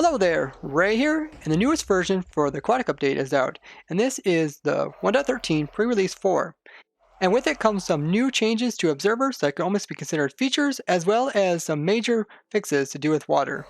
Hello there, Ray here, and the newest version for the Aquatic update is out, and this is the 1.13 pre-release 4. And with it comes some new changes to observers that can almost be considered features, as well as some major fixes to do with water.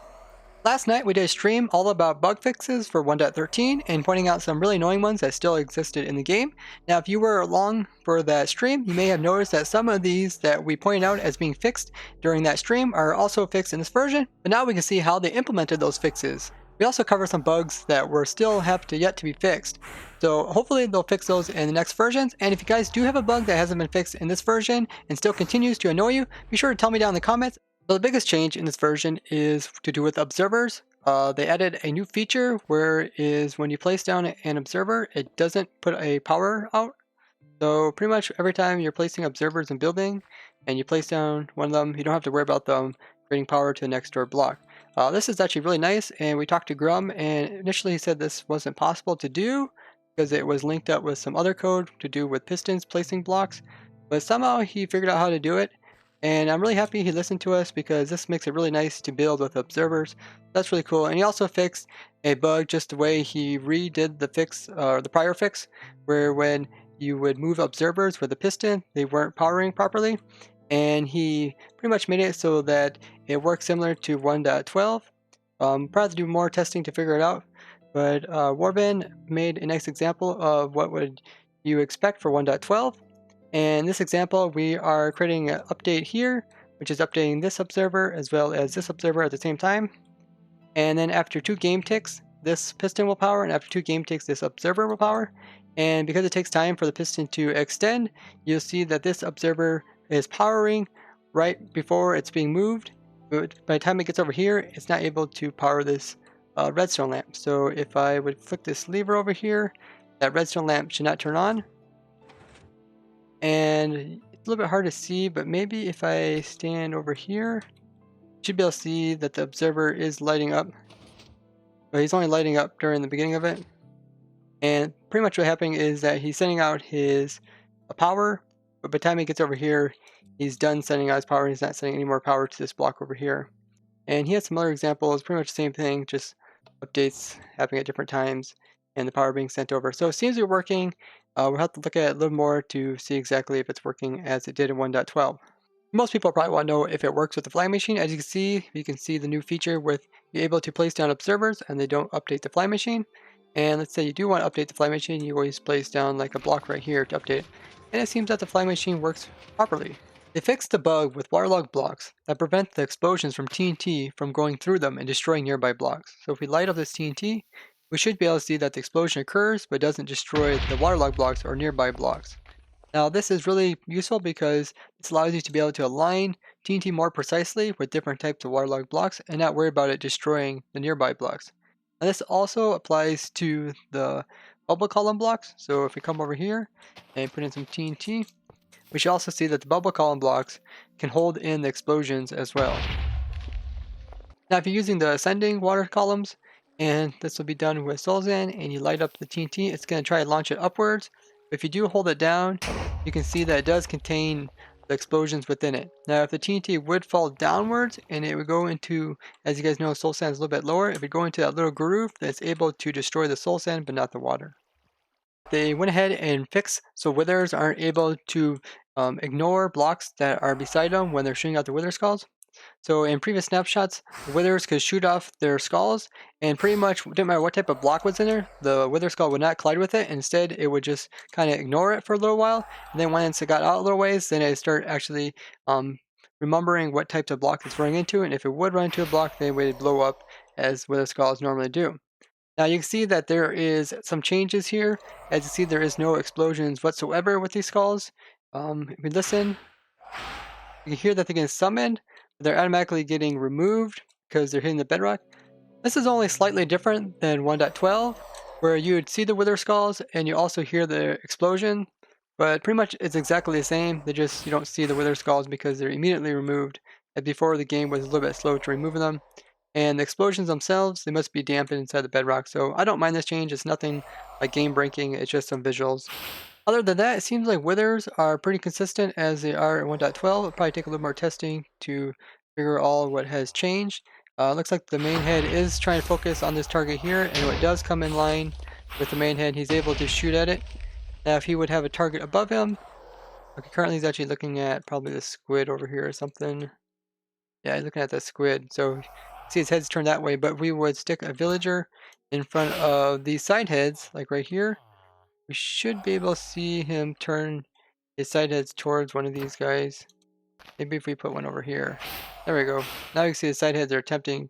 Last night we did a stream all about bug fixes for 1.13 and pointing out some really annoying ones that still existed in the game. Now if you were along for that stream, you may have noticed that some of these that we pointed out as being fixed during that stream are also fixed in this version, but now we can see how they implemented those fixes. We also cover some bugs that were still yet to be fixed. So hopefully they'll fix those in the next versions, and if you guys do have a bug that hasn't been fixed in this version and still continues to annoy you, be sure to tell me down in the comments. So the biggest change in this version is to do with observers. They added a new feature where when you place down an observer, it doesn't put a power out. So pretty much every time you're placing observers in building and you place down one of them, you don't have to worry about them creating power to the next door block. This is actually really nice, and we talked to Grum, and initially he said this wasn't possible to do because it was linked up with some other code to do with pistons placing blocks, but somehow he figured out how to do it. And I'm really happy he listened to us because this makes it really nice to build with observers. That's really cool. And he also fixed a bug just the way he redid the fix, or the prior fix, where when you would move observers with a piston, they weren't powering properly. And he pretty much made it so that it works similar to 1.12. Probably have to do more testing to figure it out. But Warbin made a nice example of what would you expect for 1.12. And in this example, we are creating an update here, which is updating this observer as well as this observer at the same time. And then after 2 game ticks, this piston will power, and after 2 game ticks, this observer will power. And because it takes time for the piston to extend, you'll see that this observer is powering right before it's being moved. But by the time it gets over here, it's not able to power this redstone lamp. So if I would flick this lever over here, that redstone lamp should not turn on. And it's a little bit hard to see, but maybe if I stand over here, you should be able to see that the observer is lighting up. But he's only lighting up during the beginning of it. And pretty much what's happening is that he's sending out his power, but by the time he gets over here, he's done sending out his power. He's not sending any more power to this block over here. And he has some other examples, pretty much the same thing, just updates happening at different times and the power being sent over. So it seems to be working. We'll have to look at it a little more to see exactly if it's working as it did in 1.12. Most people probably want to know if it works with the flying machine. As you can see the new feature with you're able to place down observers and they don't update the flying machine. And let's say you do want to update the flying machine, you always place down like a block right here to update it. And it seems that the flying machine works properly. They fixed the bug with waterlogged blocks that prevent the explosions from TNT from going through them and destroying nearby blocks. So if we light up this TNT, we should be able to see that the explosion occurs but doesn't destroy the waterlogged blocks or nearby blocks. Now this is really useful because this allows you to be able to align TNT more precisely with different types of waterlogged blocks and not worry about it destroying the nearby blocks. Now this also applies to the bubble column blocks. So if we come over here and put in some TNT, we should also see that the bubble column blocks can hold in the explosions as well. Now if you're using the ascending water columns, and this will be done with Solzan, and you light up the TNT, it's going to try to launch it upwards. But if you do hold it down, you can see that it does contain the explosions within it. Now if the TNT would fall downwards and it would go into, as you guys know, soul sand is a little bit lower, if it go into that little groove, then it's able to destroy the soul sand but not the water. They went ahead and fixed so withers aren't able to ignore blocks that are beside them when they're shooting out the wither skulls. So in previous snapshots, the withers could shoot off their skulls, and pretty much didn't matter what type of block was in there, the wither skull would not collide with it. Instead, it would just kind of ignore it for a little while, and then once it got out a little ways, then it start actually remembering what types of blocks it's running into, and if it would run into a block, then it would blow up as wither skulls normally do. Now you can see that there is some changes here. As you see, there is no explosions whatsoever with these skulls. If we listen, you can hear that they're getting summoned. They're automatically getting removed because they're hitting the bedrock. This is only slightly different than 1.12, where you would see the wither skulls and you also hear the explosion, but pretty much it's exactly the same. You don't see the wither skulls because they're immediately removed. And before, the game was a little bit slow to removing them. And the explosions themselves, they must be dampened inside the bedrock. So I don't mind this change. It's nothing like game breaking. It's just some visuals. Other than that, it seems like withers are pretty consistent as they are at 1.12. It'll probably take a little more testing to figure out what has changed. Looks like the main head is trying to focus on this target here, and when it does come in line with the main head, he's able to shoot at it. Now, if he would have a target above him, okay, currently he's actually looking at probably the squid over here or something. Yeah, he's looking at the squid, so see his head's turned that way, but we would stick a villager in front of these side heads, like right here. We should be able to see him turn his side heads towards one of these guys. Maybe if we put one over here. There we go. Now you can see the side heads are attempting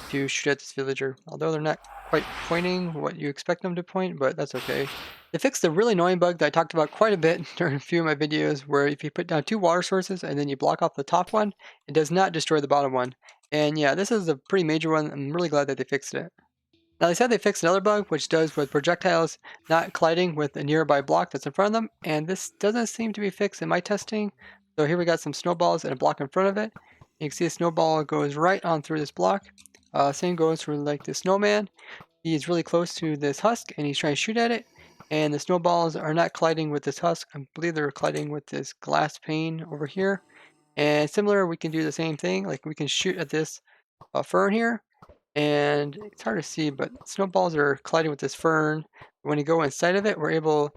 to shoot at this villager, although they're not quite pointing what you expect them to point, but that's okay. They fixed the really annoying bug that I talked about quite a bit during a few of my videos, where if you put down two water sources and then you block off the top one, it does not destroy the bottom one. And yeah, this is a pretty major one. I'm really glad that they fixed it. Now they said they fixed another bug, which does with projectiles not colliding with a nearby block that's in front of them, and this doesn't seem to be fixed in my testing. So here we got some snowballs and a block in front of it. You can see the snowball goes right on through this block. Same goes for like the snowman. He's really close to this husk and he's trying to shoot at it. And the snowballs are not colliding with this husk. I believe they're colliding with this glass pane over here. And similar, we can do the same thing. Like we can shoot at this fern here. And it's hard to see, but snowballs are colliding with this fern. When you go inside of it, we're able,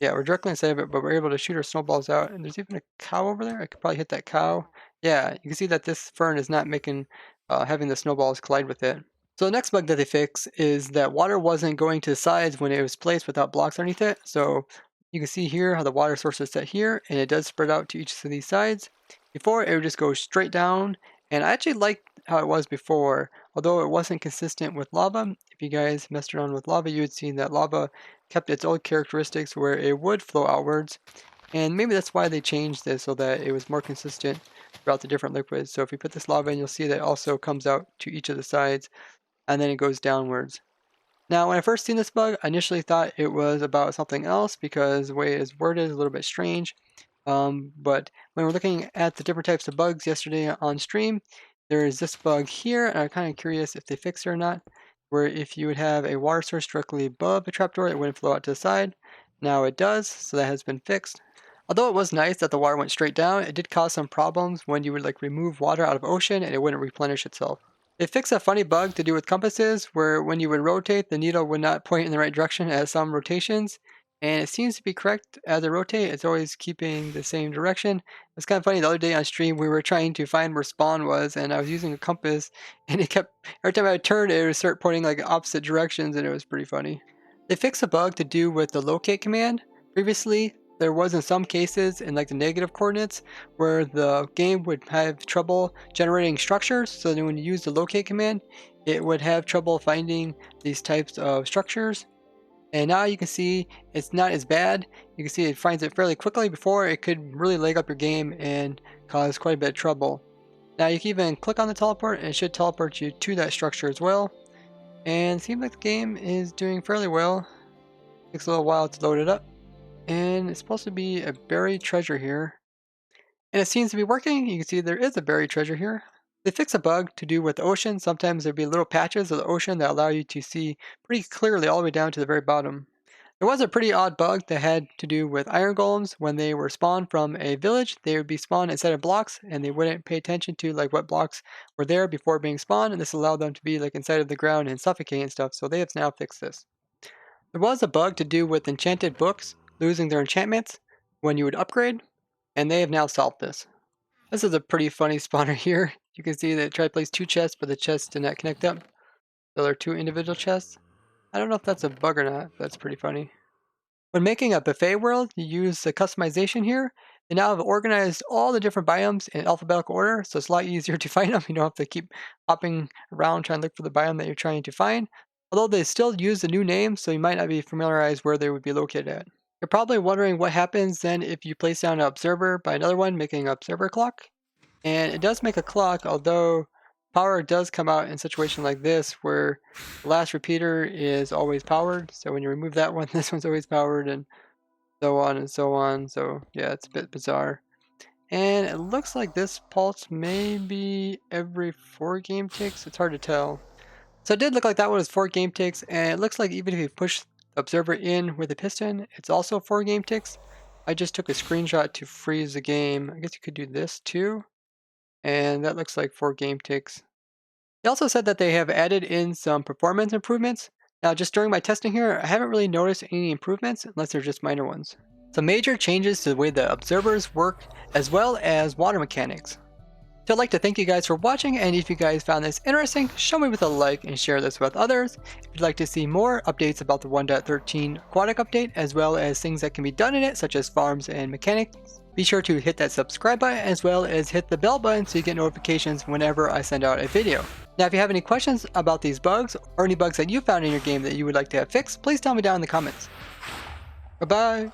yeah, we're directly inside of it, but we're able to shoot our snowballs out. And there's even a cow over there. I could probably hit that cow. Yeah, you can see that this fern is not making, having the snowballs collide with it. So the next bug that they fix is that water wasn't going to the sides when it was placed without blocks underneath it. So you can see here how the water source is set here, and it does spread out to each of these sides. Before, it would just go straight down, and I actually liked how it was before, although it wasn't consistent with lava. If you guys messed around with lava, you would see that lava kept its old characteristics where it would flow outwards. And maybe that's why they changed this so that it was more consistent throughout the different liquids. So if you put this lava in, you'll see that it also comes out to each of the sides and then it goes downwards. Now, when I first seen this bug, I initially thought it was about something else because the way it is worded is a little bit strange. But when we're looking at the different types of bugs yesterday on stream, there is this bug here, and I'm kind of curious if they fixed it or not, where if you would have a water source directly above a trapdoor, it wouldn't flow out to the side. Now it does, so that has been fixed. Although it was nice that the water went straight down, it did cause some problems when you would like remove water out of ocean and it wouldn't replenish itself. They fixed a funny bug to do with compasses where when you would rotate, the needle would not point in the right direction at some rotations. And it seems to be correct as I rotate, it's always keeping the same direction. It's kind of funny, the other day on stream, we were trying to find where spawn was, and I was using a compass, and it kept, every time I turned, it would start pointing like opposite directions, and it was pretty funny. They fixed a bug to do with the locate command. Previously, there was in some cases in like the negative coordinates where the game would have trouble generating structures. So then when you use the locate command, it would have trouble finding these types of structures. And now you can see it's not as bad. You can see it finds it fairly quickly. Before it could really leg up your game and cause quite a bit of trouble. Now you can even click on the teleport and it should teleport you to that structure as well. And it seems like the game is doing fairly well. Takes a little while to load it up. And it's supposed to be a buried treasure here. And it seems to be working. You can see there is a buried treasure here. They fix a bug to do with the ocean. Sometimes there'll be little patches of the ocean that allow you to see pretty clearly all the way down to the very bottom. There was a pretty odd bug that had to do with iron golems. When they were spawned from a village, they would be spawned inside of blocks and they wouldn't pay attention to like what blocks were there before being spawned, and this allowed them to be like inside of the ground and suffocate and stuff. So they have now fixed this. There was a bug to do with enchanted books losing their enchantments when you would upgrade, and they have now solved this. This is a pretty funny spawner here. You can see that it tried to place two chests, but the chests did not connect up. So there are two individual chests. I don't know if that's a bug or not, but that's pretty funny. When making a buffet world, you use the customization here. They now have organized all the different biomes in alphabetical order, so it's a lot easier to find them. You don't have to keep hopping around trying to look for the biome that you're trying to find. Although they still use the new names, so you might not be familiarized where they would be located at. You're probably wondering what happens then if you place down an observer by another one, making an observer clock. And it does make a clock, although power does come out in a situation like this where the last repeater is always powered. So when you remove that one, this one's always powered and so on and so on. So yeah, it's a bit bizarre. And it looks like this pulse may be every 4 game ticks. It's hard to tell. So it did look like that one was 4 game ticks, and it looks like even if you push the observer in with a piston, it's also 4 game ticks. I just took a screenshot to freeze the game. I guess you could do this too. And that looks like 4 game ticks. They also said that they have added in some performance improvements. Now, just during my testing here, I haven't really noticed any improvements unless they're just minor ones. Some major changes to the way the observers work, as well as water mechanics. So I'd like to thank you guys for watching, and if you guys found this interesting, show me with a like and share this with others. If you'd like to see more updates about the 1.13 aquatic update, as well as things that can be done in it, such as farms and mechanics, be sure to hit that subscribe button, as well as hit the bell button so you get notifications whenever I send out a video. Now, if you have any questions about these bugs, or any bugs that you found in your game that you would like to have fixed, please tell me down in the comments. Bye-bye!